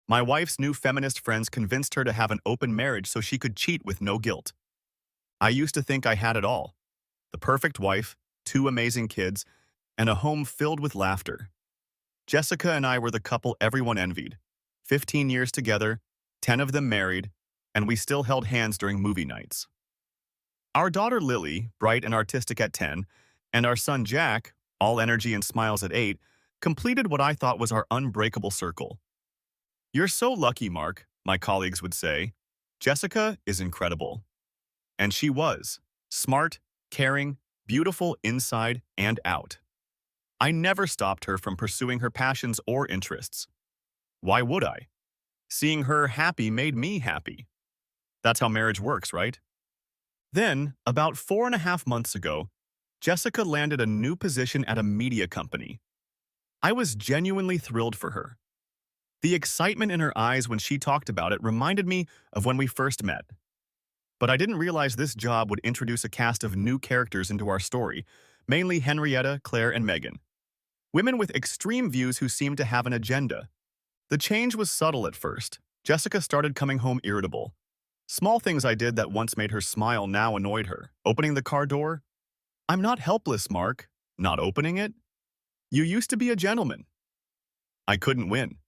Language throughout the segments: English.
My wife's new feminist friends convinced her to have an open marriage so she could cheat with no guilt. I used to think I had it all. The perfect wife, two amazing kids, and a home filled with laughter. Jessica and I were the couple everyone envied. 15 years together, 10 of them married, and we still held hands during movie nights. Our daughter Lily, bright and artistic at 10, and our son Jack, all energy and smiles at 8, completed what I thought was our unbreakable circle. "You're so lucky, Mark," my colleagues would say. "Jessica is incredible." And she was. Smart, caring, beautiful inside and out. I never stopped her from pursuing her passions or interests. Why would I? Seeing her happy made me happy. That's how marriage works, right? Then, about 4.5 months ago, Jessica landed a new position at a media company. I was genuinely thrilled for her. The excitement in her eyes when she talked about it reminded me of when we first met. But I didn't realize this job would introduce a cast of new characters into our story, mainly Henrietta, Claire, and Megan. Women with extreme views who seemed to have an agenda. The change was subtle at first. Jessica started coming home irritable. Small things I did that once made her smile now annoyed her. Opening the car door? "I'm not helpless, Mark." "Not opening it?" "You used to be a gentleman." I couldn't win.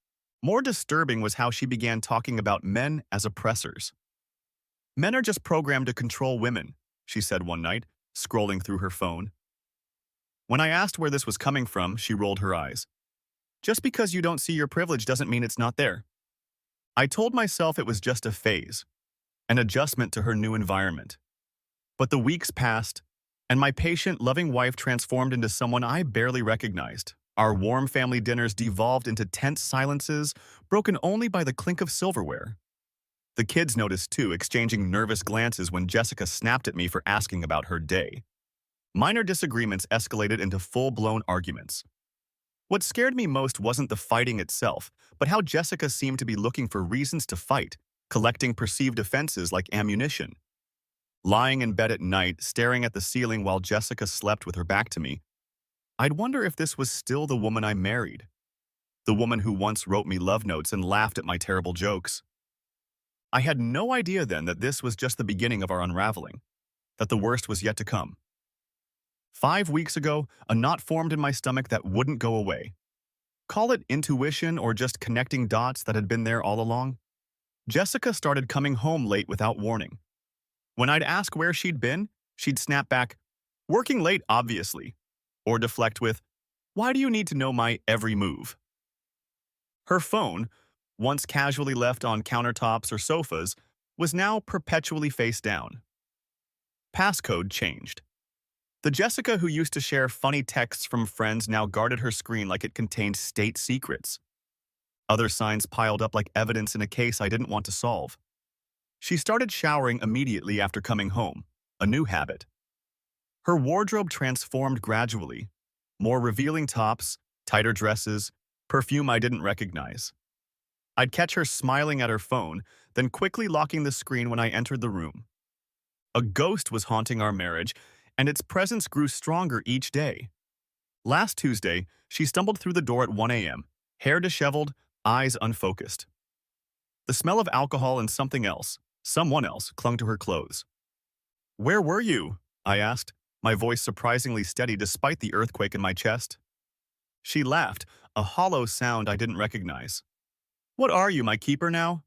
More disturbing was how she began talking about men as oppressors. "Men are just programmed to control women," she said one night, scrolling through her phone. When I asked where this was coming from, she rolled her eyes. "Just because you don't see your privilege doesn't mean it's not there." I told myself it was just a phase, an adjustment to her new environment. But the weeks passed, and my patient, loving wife transformed into someone I barely recognized. Our warm family dinners devolved into tense silences, broken only by the clink of silverware. The kids noticed too, exchanging nervous glances when Jessica snapped at me for asking about her day. Minor disagreements escalated into full-blown arguments. What scared me most wasn't the fighting itself, but how Jessica seemed to be looking for reasons to fight, collecting perceived offenses like ammunition. Lying in bed at night, staring at the ceiling while Jessica slept with her back to me, I'd wonder if this was still the woman I married. The woman who once wrote me love notes and laughed at my terrible jokes. I had no idea then that this was just the beginning of our unraveling, that the worst was yet to come. 5 weeks ago, a knot formed in my stomach that wouldn't go away. Call it intuition or just connecting dots that had been there all along. Jessica started coming home late without warning. When I'd ask where she'd been, she'd snap back, "Working late, obviously," or deflect with, "Why do you need to know my every move?" Her phone, once casually left on countertops or sofas, was now perpetually face down. Passcode changed. The Jessica who used to share funny texts from friends now guarded her screen like it contained state secrets. Other signs piled up like evidence in a case I didn't want to solve. She started showering immediately after coming home, a new habit. Her wardrobe transformed gradually. More revealing tops, tighter dresses, perfume I didn't recognize. I'd catch her smiling at her phone, then quickly locking the screen when I entered the room. A ghost was haunting our marriage, and its presence grew stronger each day. Last Tuesday, she stumbled through the door at 1 a.m., hair disheveled, eyes unfocused. The smell of alcohol and someone else, clung to her clothes. "Where were you?" I asked, my voice surprisingly steady despite the earthquake in my chest. She laughed, a hollow sound I didn't recognize. "What are you, my keeper now?"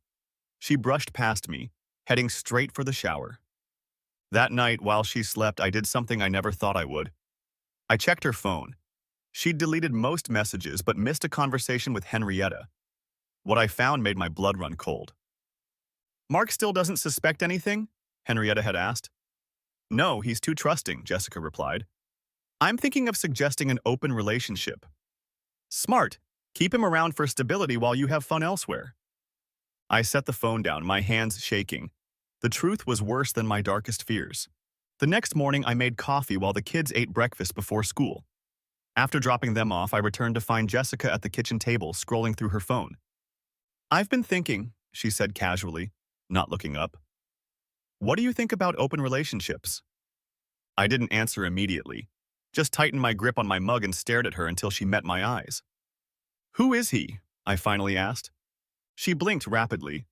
She brushed past me, heading straight for the shower. That night, while she slept, I did something I never thought I would. I checked her phone. She'd deleted most messages but missed a conversation with Henrietta. What I found made my blood run cold. "Mark still doesn't suspect anything?" Henrietta had asked. "No, he's too trusting," Jessica replied. "I'm thinking of suggesting an open relationship." "Smart. Keep him around for stability while you have fun elsewhere." I set the phone down, my hands shaking. The truth was worse than my darkest fears. The next morning, I made coffee while the kids ate breakfast before school. After dropping them off, I returned to find Jessica at the kitchen table, scrolling through her phone. "I've been thinking," she said casually, not looking up. "What do you think about open relationships?" I didn't answer immediately, just tightened my grip on my mug and stared at her until she met my eyes. "Who is he?" I finally asked. She blinked rapidly.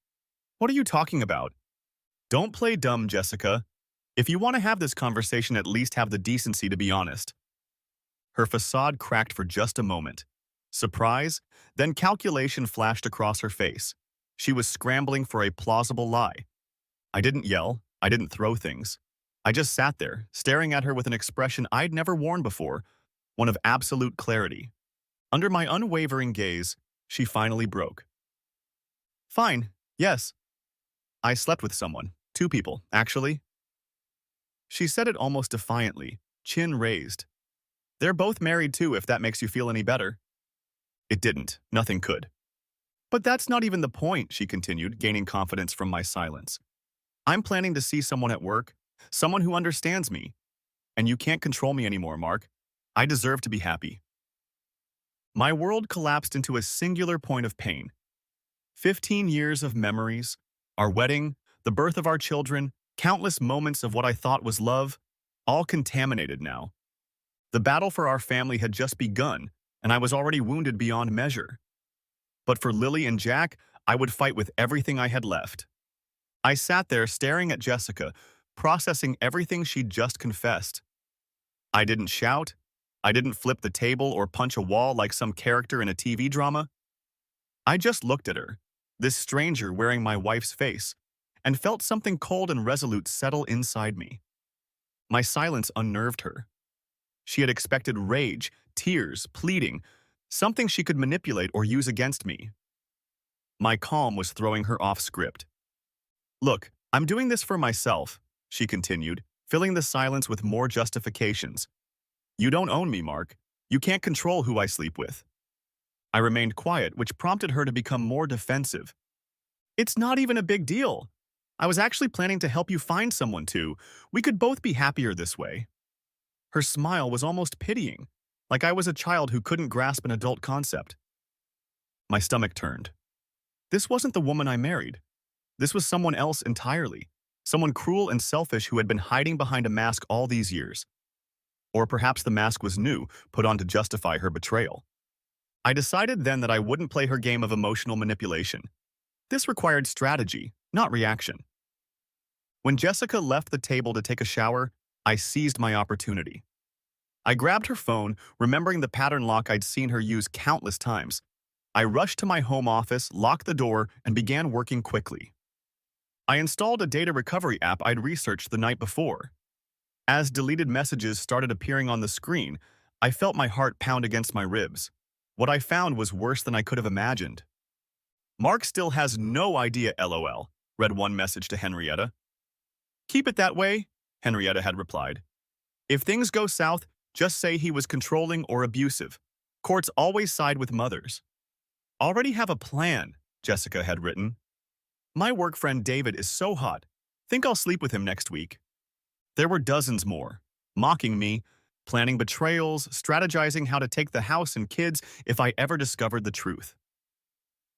What are you talking about? Don't play dumb, Jessica. If you want to have this conversation, at least have the decency to be honest. Her facade cracked for just a moment. Surprise, then calculation flashed across her face. She was scrambling for a plausible lie. I didn't yell. I didn't throw things. I just sat there, staring at her with an expression I'd never worn before, one of absolute clarity. Under my unwavering gaze, she finally broke. Fine, yes. I slept with someone. 2 people, actually. She said it almost defiantly, chin raised. They're both married too, if that makes you feel any better. It didn't. Nothing could. But that's not even the point, she continued, gaining confidence from my silence. I'm planning to see someone at work, someone who understands me. And you can't control me anymore, Mark. I deserve to be happy. My world collapsed into a singular point of pain. 15 years of memories, our wedding, the birth of our children, countless moments of what I thought was love, all contaminated now. The battle for our family had just begun, and I was already wounded beyond measure. But for Lily and Jack, I would fight with everything I had left. I sat there staring at Jessica, processing everything she'd just confessed. I didn't shout. I didn't flip the table or punch a wall like some character in a TV drama. I just looked at her, this stranger wearing my wife's face, and felt something cold and resolute settle inside me. My silence unnerved her. She had expected rage, tears, pleading, something she could manipulate or use against me. My calm was throwing her off script. Look, I'm doing this for myself, she continued, filling the silence with more justifications. You don't own me, Mark. You can't control who I sleep with. I remained quiet, which prompted her to become more defensive. It's not even a big deal. I was actually planning to help you find someone too. We could both be happier this way. Her smile was almost pitying, like I was a child who couldn't grasp an adult concept. My stomach turned. This wasn't the woman I married. This was someone else entirely, someone cruel and selfish who had been hiding behind a mask all these years. Or perhaps the mask was new, put on to justify her betrayal. I decided then that I wouldn't play her game of emotional manipulation. This required strategy, not reaction. When Jessica left the table to take a shower, I seized my opportunity. I grabbed her phone, remembering the pattern lock I'd seen her use countless times. I rushed to my home office, locked the door, and began working quickly. I installed a data recovery app I'd researched the night before. As deleted messages started appearing on the screen, I felt my heart pound against my ribs. What I found was worse than I could have imagined. Mark still has no idea, LOL, read one message to Henrietta. Keep it that way, Henrietta had replied. If things go south, just say he was controlling or abusive. Courts always side with mothers. Already have a plan, Jessica had written. My work friend David is so hot. Think I'll sleep with him next week. There were dozens more, mocking me, planning betrayals, strategizing how to take the house and kids if I ever discovered the truth.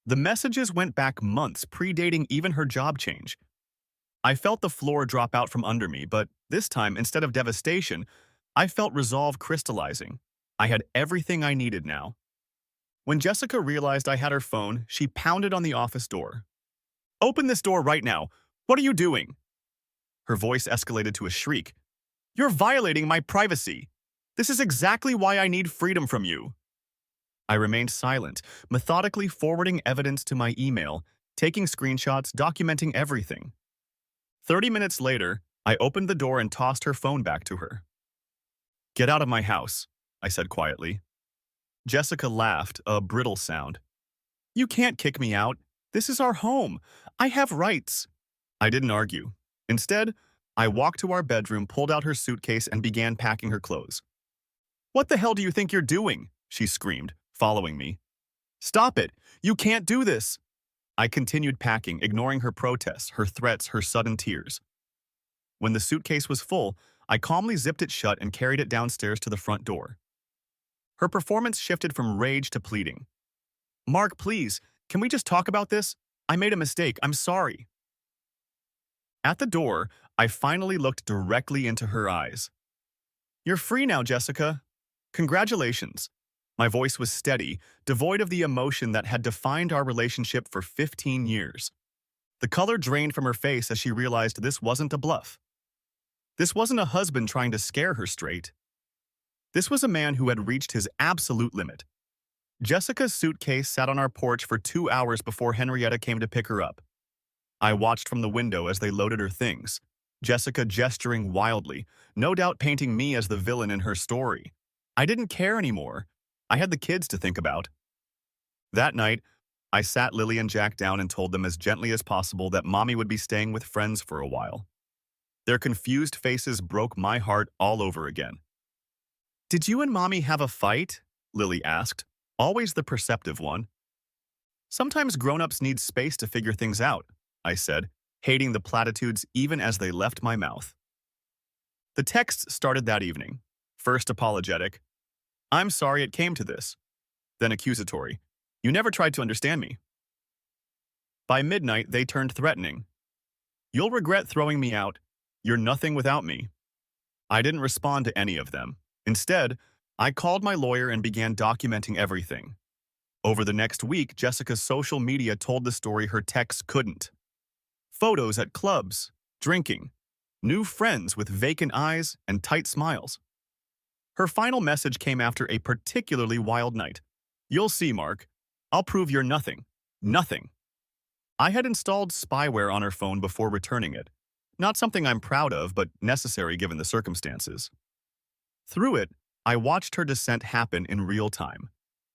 The messages went back months, predating even her job change. I felt the floor drop out from under me, but this time, instead of devastation, I felt resolve crystallizing. I had everything I needed now. When Jessica realized I had her phone, she pounded on the office door. Open this door right now. What are you doing? Her voice escalated to a shriek. You're violating my privacy. This is exactly why I need freedom from you. I remained silent, methodically forwarding evidence to my email, taking screenshots, documenting everything. 30 minutes later, I opened the door and tossed her phone back to her. Get out of my house, I said quietly. Jessica laughed, a brittle sound. You can't kick me out. This is our home. I have rights. I didn't argue. Instead, I walked to our bedroom, pulled out her suitcase, and began packing her clothes. What the hell do you think you're doing? She screamed, following me. Stop it! You can't do this! I continued packing, ignoring her protests, her threats, her sudden tears. When the suitcase was full, I calmly zipped it shut and carried it downstairs to the front door. Her performance shifted from rage to pleading. Mark, please, can we just talk about this? I made a mistake. I'm sorry. At the door, I finally looked directly into her eyes. You're free now, Jessica. Congratulations. My voice was steady, devoid of the emotion that had defined our relationship for 15 years. The color drained from her face as she realized this wasn't a bluff. This wasn't a husband trying to scare her straight. This was a man who had reached his absolute limit. Jessica's suitcase sat on our porch for 2 hours before Henrietta came to pick her up. I watched from the window as they loaded her things, Jessica gesturing wildly, no doubt painting me as the villain in her story. I didn't care anymore. I had the kids to think about. That night, I sat Lily and Jack down and told them as gently as possible that Mommy would be staying with friends for a while. Their confused faces broke my heart all over again. "Did you and Mommy have a fight?" Lily asked, always the perceptive one. "Sometimes grown-ups need space to figure things out," I said, hating the platitudes even as they left my mouth. The texts started that evening. First apologetic. "I'm sorry it came to this." Then accusatory. "You never tried to understand me." By midnight, they turned threatening. "You'll regret throwing me out. You're nothing without me." I didn't respond to any of them. Instead, I called my lawyer and began documenting everything. Over the next week, Jessica's social media told the story her texts couldn't. Photos at clubs, drinking, new friends with vacant eyes and tight smiles. Her final message came after a particularly wild night. "You'll see, Mark. I'll prove you're nothing. Nothing." I had installed spyware on her phone before returning it. Not something I'm proud of, but necessary given the circumstances. Through it, I watched her descent happen in real time.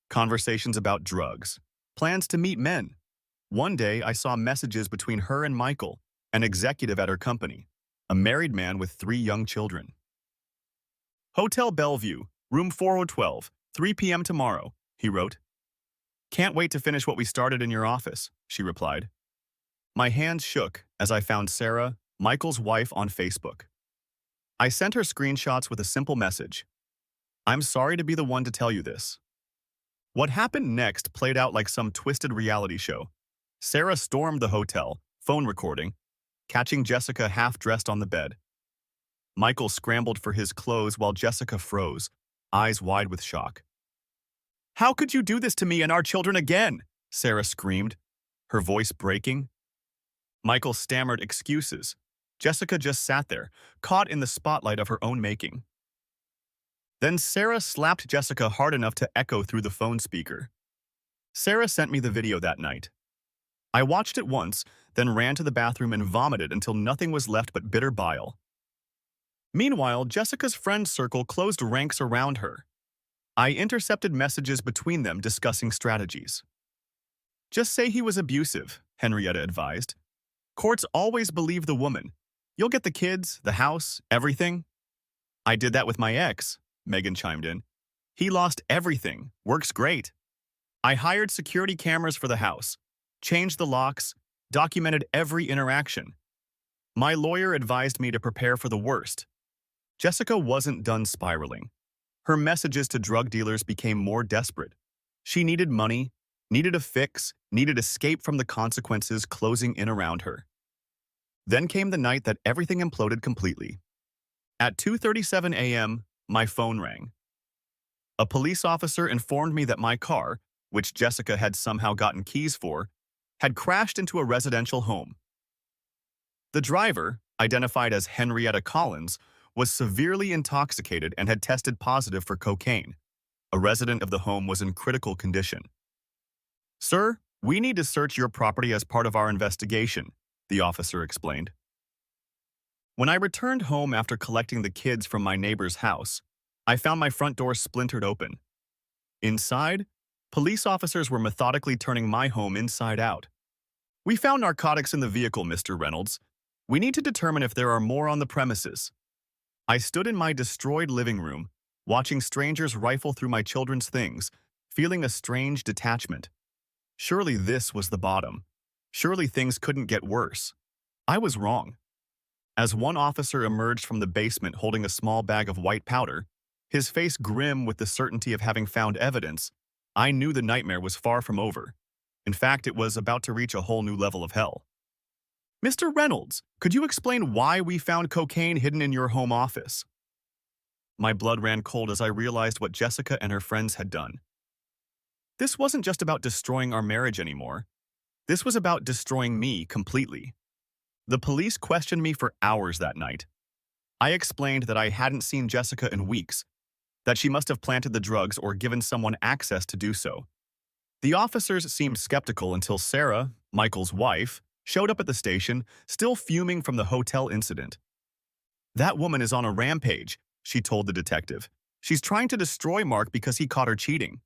Conversations about drugs, plans to meet men. One day, I saw messages between her and Michael, an executive at her company, a married man with 3 young children. "Hotel Bellevue, room 4012, 3 p.m. tomorrow," he wrote. "Can't wait to finish what we started in your office," she replied. My hands shook as I found Sarah, Michael's wife, on Facebook. I sent her screenshots with a simple message. "I'm sorry to be the one to tell you this." What happened next played out like some twisted reality show. Sarah stormed the hotel, phone recording, catching Jessica half-dressed on the bed. Michael scrambled for his clothes while Jessica froze, eyes wide with shock. "How could you do this to me and our children again?" Sarah screamed, her voice breaking. Michael stammered excuses. Jessica just sat there, caught in the spotlight of her own making. Then Sarah slapped Jessica hard enough to echo through the phone speaker. Sarah sent me the video that night. I watched it once, then ran to the bathroom and vomited until nothing was left but bitter bile. Meanwhile, Jessica's friend circle closed ranks around her. I intercepted messages between them discussing strategies. "Just say he was abusive," Henrietta advised. "Courts always believe the woman. You'll get the kids, the house, everything." "I did that with my ex," Megan chimed in. "He lost everything. Works great. I hired security cameras for the house, changed the locks, documented every interaction. My lawyer advised me to prepare for the worst." Jessica wasn't done spiraling. Her messages to drug dealers became more desperate. She needed money, needed a fix, needed escape from the consequences closing in around her. Then came the night that everything imploded completely. At 2:37 a.m., my phone rang. A police officer informed me that my car, which Jessica had somehow gotten keys for, had crashed into a residential home. The driver, identified as Henrietta Collins, was severely intoxicated and had tested positive for cocaine. A resident of the home was in critical condition. "Sir, we need to search your property as part of our investigation," the officer explained. When I returned home after collecting the kids from my neighbor's house, I found my front door splintered open. Inside, police officers were methodically turning my home inside out. "We found narcotics in the vehicle, Mr. Reynolds. We need to determine if there are more on the premises." I stood in my destroyed living room, watching strangers rifle through my children's things, feeling a strange detachment. Surely this was the bottom. Surely things couldn't get worse. I was wrong. As one officer emerged from the basement holding a small bag of white powder, his face grim with the certainty of having found evidence, I knew the nightmare was far from over. In fact, it was about to reach a whole new level of hell. "Mr. Reynolds, could you explain why we found cocaine hidden in your home office?" My blood ran cold as I realized what Jessica and her friends had done. This wasn't just about destroying our marriage anymore. This was about destroying me completely. The police questioned me for hours that night. I explained that I hadn't seen Jessica in weeks, that she must have planted the drugs or given someone access to do so. The officers seemed skeptical until Sarah, Michael's wife, showed up at the station, still fuming from the hotel incident. "That woman is on a rampage," she told the detective. "She's trying to destroy Mark because he caught her cheating."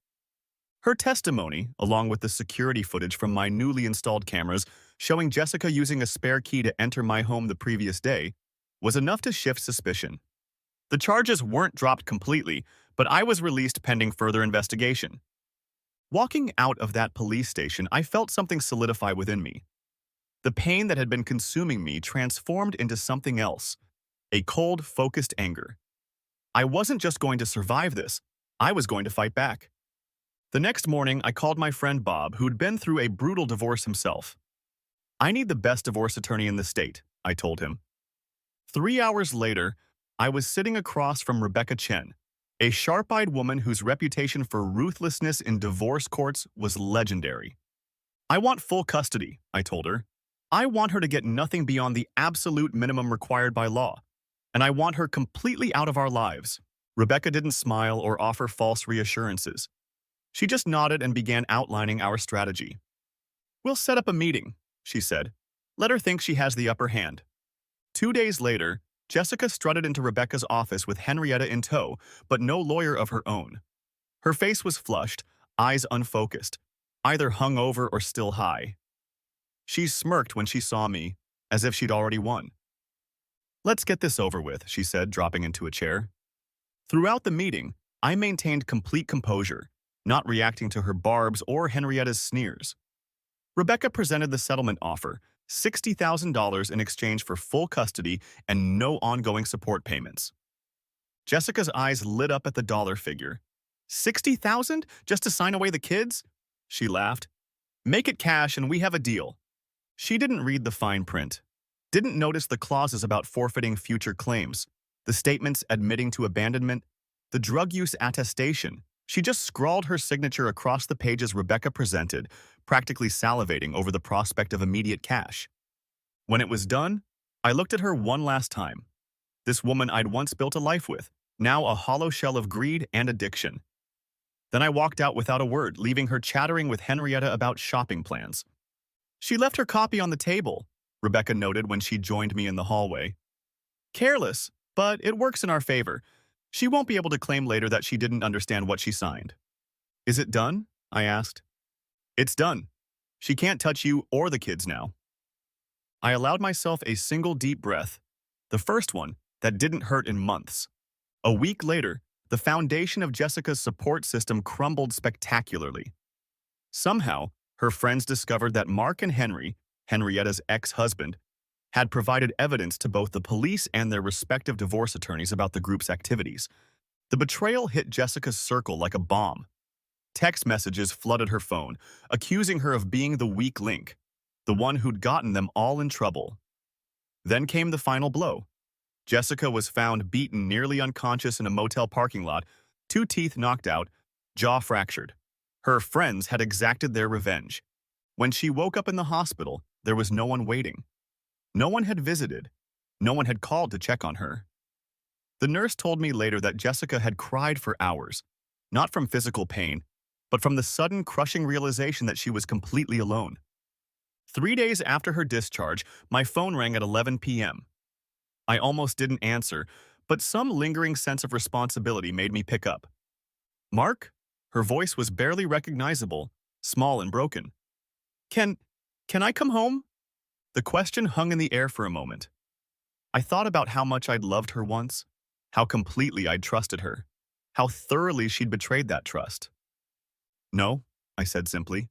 Her testimony, along with the security footage from my newly installed cameras showing Jessica using a spare key to enter my home the previous day, was enough to shift suspicion. The charges weren't dropped completely, but I was released pending further investigation. Walking out of that police station, I felt something solidify within me. The pain that had been consuming me transformed into something else, a cold, focused anger. I wasn't just going to survive this, I was going to fight back. The next morning, I called my friend Bob, who'd been through a brutal divorce himself. "I need the best divorce attorney in the state," I told him. 3 hours later, I was sitting across from Rebecca Chen, a sharp-eyed woman whose reputation for ruthlessness in divorce courts was legendary. "I want full custody," I told her. "I want her to get nothing beyond the absolute minimum required by law, and I want her completely out of our lives." Rebecca didn't smile or offer false reassurances. She just nodded and began outlining our strategy. "We'll set up a meeting," she said. "Let her think she has the upper hand." 2 days later, Jessica strutted into Rebecca's office with Henrietta in tow, but no lawyer of her own. Her face was flushed, eyes unfocused, either hungover or still high. She smirked when she saw me, as if she'd already won. "Let's get this over with," she said, dropping into a chair. Throughout the meeting, I maintained complete composure, not reacting to her barbs or Henrietta's sneers. Rebecca presented the settlement offer, $60,000 in exchange for full custody and no ongoing support payments. Jessica's eyes lit up at the dollar figure. "60,000 just to sign away the kids?" She laughed. "Make it cash and we have a deal." She didn't read the fine print, didn't notice the clauses about forfeiting future claims, the statements admitting to abandonment, the drug use attestation. She just scrawled her signature across the pages Rebecca presented, practically salivating over the prospect of immediate cash. When it was done, I looked at her one last time. This woman I'd once built a life with, now a hollow shell of greed and addiction. Then I walked out without a word, leaving her chattering with Henrietta about shopping plans. "She left her copy on the table," Rebecca noted when she joined me in the hallway. "Careless, but it works in our favor. She won't be able to claim later that she didn't understand what she signed." "Is it done?" I asked. "It's done. She can't touch you or the kids now." I allowed myself a single deep breath, the first one that didn't hurt in months. A week later, the foundation of Jessica's support system crumbled spectacularly. Somehow, her friends discovered that Mark and Henry, Henrietta's ex-husband, had provided evidence to both the police and their respective divorce attorneys about the group's activities. The betrayal hit Jessica's circle like a bomb. Text messages flooded her phone, accusing her of being the weak link, the one who'd gotten them all in trouble. Then came the final blow. Jessica was found beaten nearly unconscious in a motel parking lot, 2 teeth knocked out, jaw fractured. Her friends had exacted their revenge. When she woke up in the hospital, there was no one waiting. No one had visited. No one had called to check on her. The nurse told me later that Jessica had cried for hours, not from physical pain, but from the sudden crushing realization that she was completely alone. 3 days after her discharge, my phone rang at 11 p.m. I almost didn't answer, but some lingering sense of responsibility made me pick up. "Mark?" Her voice was barely recognizable, small and broken. Can I come home?" The question hung in the air for a moment. I thought about how much I'd loved her once, how completely I'd trusted her, how thoroughly she'd betrayed that trust. "No," I said simply.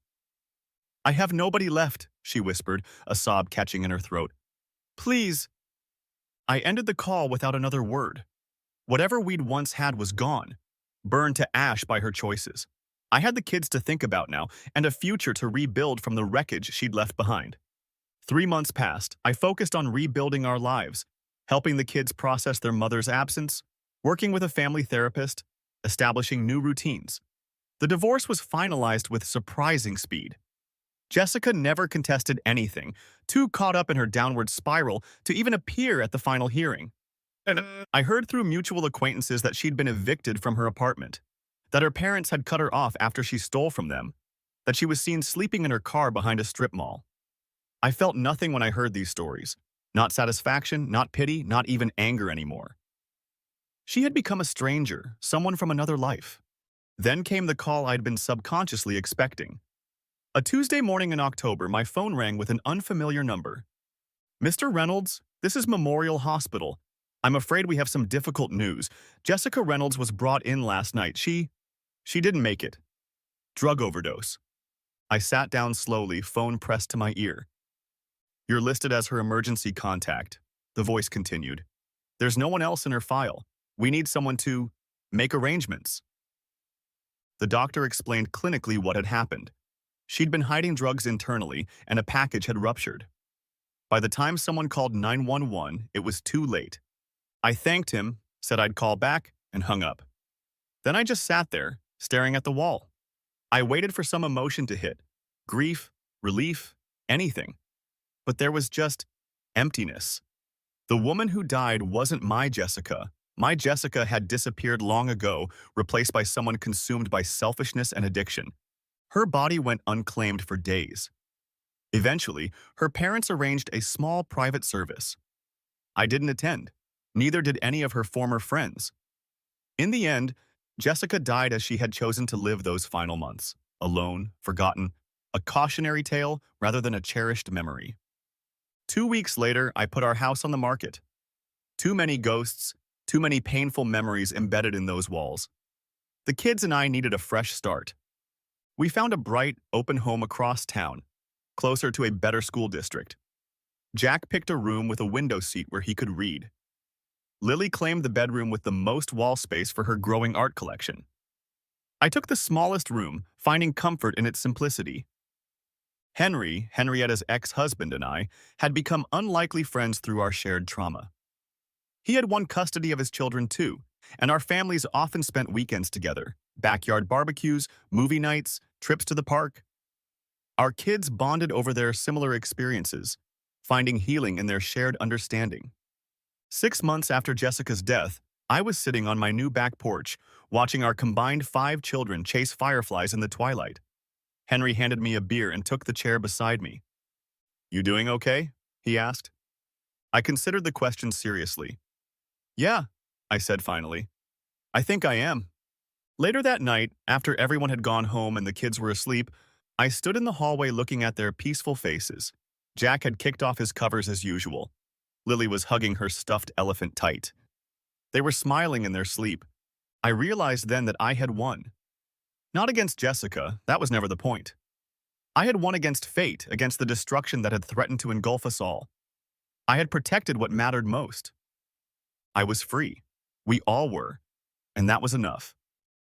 "I have nobody left," she whispered, a sob catching in her throat. "Please." I ended the call without another word. Whatever we'd once had was gone, burned to ash by her choices. I had the kids to think about now, and a future to rebuild from the wreckage she'd left behind. 3 months passed. I focused on rebuilding our lives, helping the kids process their mother's absence, working with a family therapist, establishing new routines. The divorce was finalized with surprising speed. Jessica never contested anything, too caught up in her downward spiral to even appear at the final hearing. I heard through mutual acquaintances that she'd been evicted from her apartment, that her parents had cut her off after she stole from them, that she was seen sleeping in her car behind a strip mall. I felt nothing when I heard these stories. Not satisfaction, not pity, not even anger anymore. She had become a stranger, someone from another life. Then came the call I'd been subconsciously expecting. A Tuesday morning in October, my phone rang with an unfamiliar number. "Mr. Reynolds, this is Memorial Hospital. I'm afraid we have some difficult news. Jessica Reynolds was brought in last night. She didn't make it. Drug overdose." I sat down slowly, phone pressed to my ear. "You're listed as her emergency contact," the voice continued. "There's no one else in her file. We need someone to make arrangements." The doctor explained clinically what had happened. She'd been hiding drugs internally, and a package had ruptured. By the time someone called 911, it was too late. I thanked him, said I'd call back, and hung up. Then I just sat there, staring at the wall. I waited for some emotion to hit. Grief, relief, anything. But there was just emptiness. The woman who died wasn't my Jessica. My Jessica had disappeared long ago, replaced by someone consumed by selfishness and addiction. Her body went unclaimed for days. Eventually, her parents arranged a small private service. I didn't attend. Neither did any of her former friends. In the end, Jessica died as she had chosen to live those final months, alone, forgotten, a cautionary tale rather than a cherished memory. 2 weeks later, I put our house on the market. Too many ghosts, too many painful memories embedded in those walls. The kids and I needed a fresh start. We found a bright, open home across town, closer to a better school district. Jack picked a room with a window seat where he could read. Lily claimed the bedroom with the most wall space for her growing art collection. I took the smallest room, finding comfort in its simplicity. Henry, Henrietta's ex-husband, and I had become unlikely friends through our shared trauma. He had won custody of his children too, and our families often spent weekends together, backyard barbecues, movie nights, trips to the park. Our kids bonded over their similar experiences, finding healing in their shared understanding. 6 months after Jessica's death, I was sitting on my new back porch, watching our combined 5 children chase fireflies in the twilight. Henry handed me a beer and took the chair beside me. "You doing okay?" he asked. I considered the question seriously. "Yeah," I said finally. "I think I am." Later that night, after everyone had gone home and the kids were asleep, I stood in the hallway looking at their peaceful faces. Jack had kicked off his covers as usual. Lily was hugging her stuffed elephant tight. They were smiling in their sleep. I realized then that I had won. Not against Jessica, that was never the point. I had won against fate, against the destruction that had threatened to engulf us all. I had protected what mattered most. I was free. We all were. And that was enough.